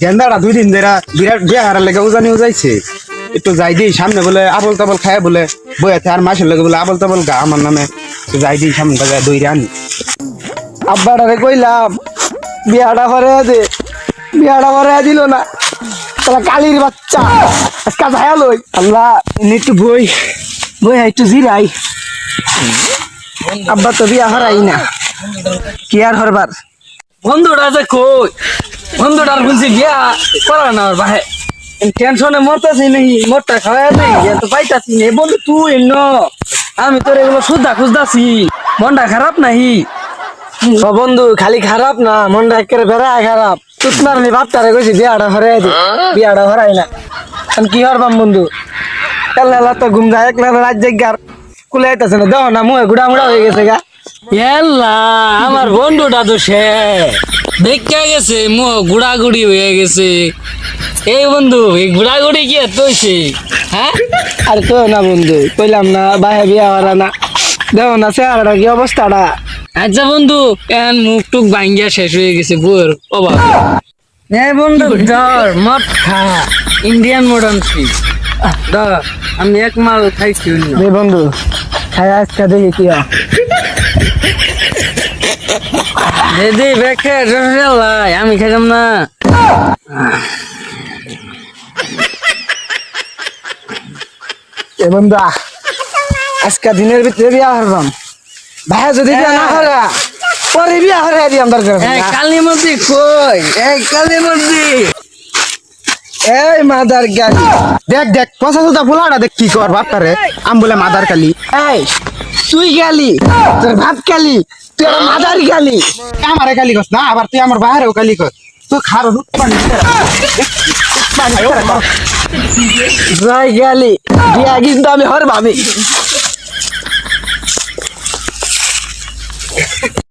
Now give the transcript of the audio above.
গেন্দাটা 2 দিন ধরে বিরাট বিয়া হারার লেগে উজানি উজাইছে একটু যাই দিই সামনে বলে আবল তাবল খায় বলে বইয়াতে আর মাসের লেগে বলে আবল তাবল গা আমার নামে যাই দিই সামনে বাজায় দইরে আনি আব্বাটারে কইলাম বিয়াটা করে দে বিয়াটা করে দিল না তাহলে কালির বাচ্চা আজকে ভাইয়া লই আল্লাহ একটু বই বই একটু জিরাই আব্বা তো বিয়া হরাই না কি আর হরবার বন্ধুটা যে কই বন্ধুটার বলছি বিয়া করা না ওর ভাই টেনশনে মরতেছি নাকি মোটটা খাওয়া নেই তো পাইতাছি না বন্ধু তুই ন আমি তোর এগুলো সুদ্ধা খুঁজতাছি মনটা খারাপ নাহি বন্ধু খালি খারাপ না মনটা একেবারে বেড়ায় খারাপ তুতমার আমি বাপটারে কইছি বিয়াটা হরাই দে বিয়াটা হরাই না আমি কি হরবাম বন্ধু কাল্লা তো ঘুম যায় একলা রাত জায়গার কুলে আইতাছে না দেখো না মুখে গুড়া মুড়া হয়ে গেছে গা এল্লা আমার বন্ধুটা তো সে দেখে গেছে মুখ গুড়াগুড়ি হয়ে গেছে এই বন্ধু এই গুড়াগুড়ি কি এত হয়েছে হ্যাঁ আর তো না বন্ধু কইলাম না বাইরে বিয়া হরা না দেখো না চেহারাটা কি অবস্থাটা আচ্ছা বন্ধু এখন মুখ টুক ভাঙ্গিয়া শেষ হয়ে গেছে বুয়ের অভাব এই বন্ধু ধর মদ খা ইন্ডিয়ান মডার্ন ফিশ ধর আমি এক মাল খাইছি অন্য দে বন্ধু খাই আজকে দেখি কি হয় দিদি বেখে রসগোল্লাই আমি খাইলাম না এ বন্ধু আজকে দিনের ভিতরে বিয়া হরবাম ভাইয়া যদি বিয়া না হরা পরে বিয়া হরাই দিয়াম দরকার এই কালী মন্দির কই এই কালী মন্দির এই মাদার গালি দেখ দেখ পচা সুতা পোলাটা দেখ কি কর বাপটারে আম বলে মাদার কালি এই তুই গালি তোর ভাত গালি তুই আমার মাদার গালি আমারে কালি কস না আবার তুই আমার বাইরেও কালি কর তো খার পানি জয় গালি বিয়া কিন্তু আমি হরবামি